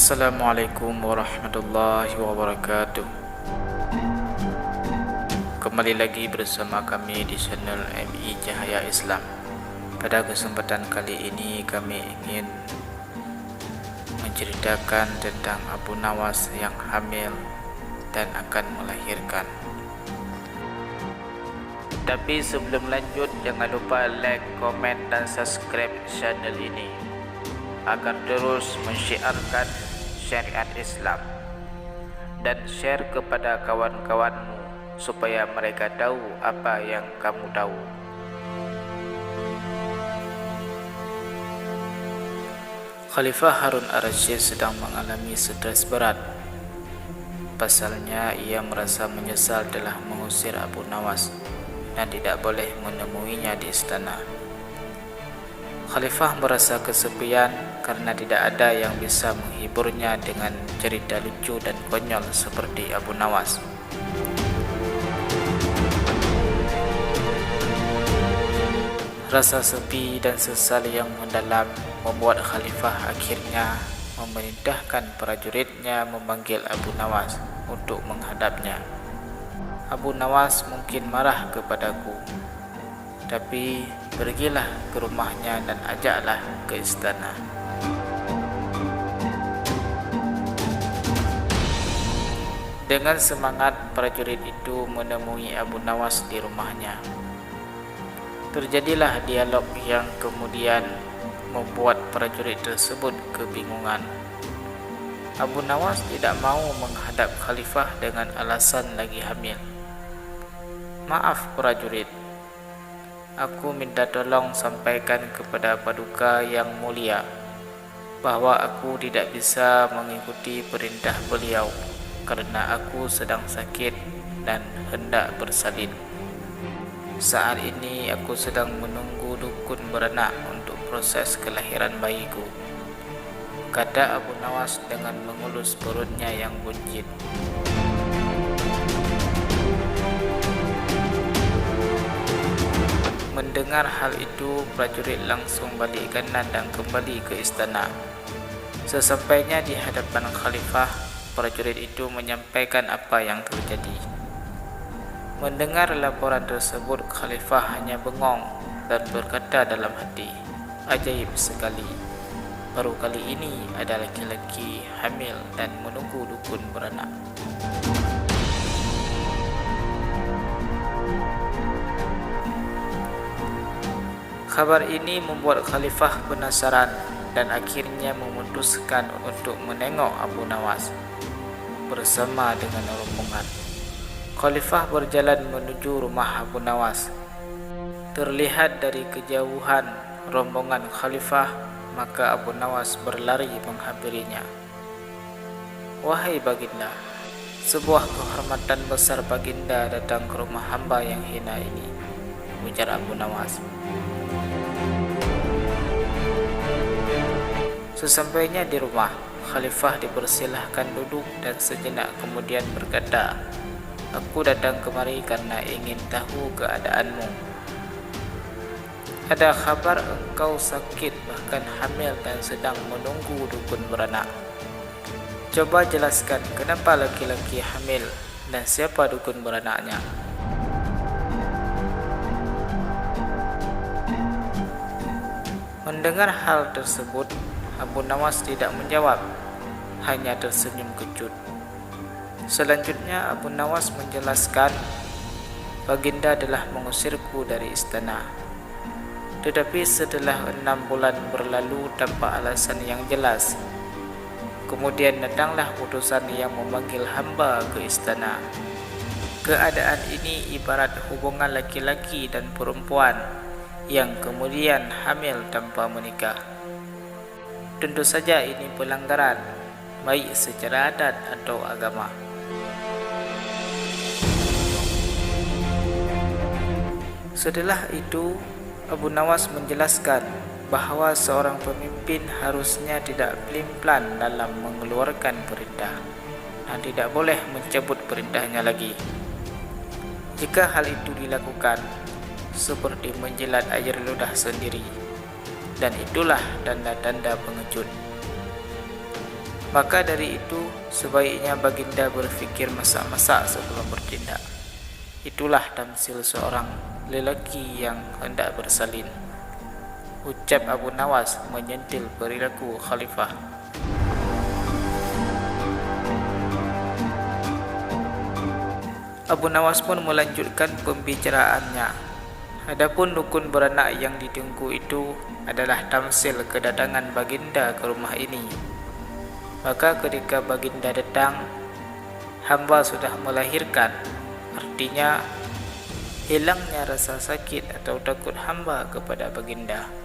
Assalamualaikum warahmatullahi wabarakatuh. Kembali lagi bersama kami di channel MI Cahaya Islam. Pada kesempatan kali ini kami ingin menceritakan tentang Abu Nawas yang hamil dan akan melahirkan. Tapi sebelum lanjut, jangan lupa like, komen dan subscribe channel ini agar terus mensyiarkan syariat Islam dan share kepada kawan-kawanmu supaya mereka tahu apa yang kamu tahu. Khalifah Harun ar-Rasyid sedang mengalami stres berat. Pasalnya ia merasa menyesal telah mengusir Abu Nawas dan tidak boleh menemuinya di istana. Khalifah merasa kesepian karena tidak ada yang bisa menghiburnya dengan cerita lucu dan konyol seperti Abu Nawas. Rasa sepi dan sesal yang mendalam membuat Khalifah akhirnya memerintahkan prajuritnya memanggil Abu Nawas untuk menghadapnya. Abu Nawas mungkin marah kepadaku, tapi pergilah ke rumahnya dan ajaklah ke istana. Dengan semangat, prajurit itu menemui Abu Nawas di rumahnya. Terjadilah dialog yang kemudian membuat prajurit tersebut kebingungan. Abu Nawas tidak mau menghadap Khalifah dengan alasan lagi hamil. "Maaf prajurit, aku minta tolong sampaikan kepada Paduka yang mulia bahwa aku tidak bisa mengikuti perintah beliau karena aku sedang sakit dan hendak bersalin. Saat ini aku sedang menunggu dukun beranak untuk proses kelahiran bayiku," kata Abu Nawas dengan mengelus perutnya yang buncit. Mendengar hal itu, prajurit langsung balik kanan dan kembali ke istana. Sesampainya di hadapan Khalifah, prajurit itu menyampaikan apa yang terjadi. Mendengar laporan tersebut, Khalifah hanya bengong dan berkata dalam hati, "Ajaib sekali. Baru kali ini ada laki-laki hamil dan menunggu dukun beranak." Kabar ini membuat Khalifah penasaran dan akhirnya memutuskan untuk menengok Abu Nawas bersama dengan rombongan. Khalifah berjalan menuju rumah Abu Nawas. Terlihat dari kejauhan rombongan Khalifah, maka Abu Nawas berlari menghampirinya. "Wahai Baginda, sebuah kehormatan besar Baginda datang ke rumah hamba yang hina ini," ujar Abu Nawas. Sesampainya di rumah, Khalifah dipersilahkan duduk dan sejenak kemudian berkata, "Aku datang kemari karena ingin tahu keadaanmu. Ada kabar engkau sakit bahkan hamil dan sedang menunggu dukun beranak. Coba jelaskan kenapa laki-laki hamil dan siapa dukun beranaknya?" Mendengar hal tersebut, Abu Nawas tidak menjawab, hanya tersenyum kecut. Selanjutnya Abu Nawas menjelaskan, "Baginda telah mengusirku dari istana. Tetapi setelah 6 bulan berlalu tanpa alasan yang jelas, kemudian datanglah utusan yang memanggil hamba ke istana. Keadaan ini ibarat hubungan laki-laki dan perempuan yang kemudian hamil tanpa menikah. Tentu saja ini pelanggaran, baik secara adat atau agama." Setelah itu, Abu Nawas menjelaskan bahawa seorang pemimpin harusnya tidak pelin-pelan dalam mengeluarkan perintah dan tidak boleh mencabut perintahnya lagi. Jika hal itu dilakukan, seperti menjilat air ludah sendiri, dan itulah tanda-tanda pengecut. Maka dari itu, sebaiknya baginda berfikir masak-masak sebelum bertindak. Itulah tamsil seorang lelaki yang hendak bersalin, ucap Abu Nawas menyentil perilaku khalifah. Abu Nawas pun melanjutkan pembicaraannya. Adapun dukun beranak yang ditunggu itu adalah tamsil kedatangan baginda ke rumah ini. Maka ketika baginda datang, hamba sudah melahirkan. Artinya, hilangnya rasa sakit atau takut hamba kepada baginda.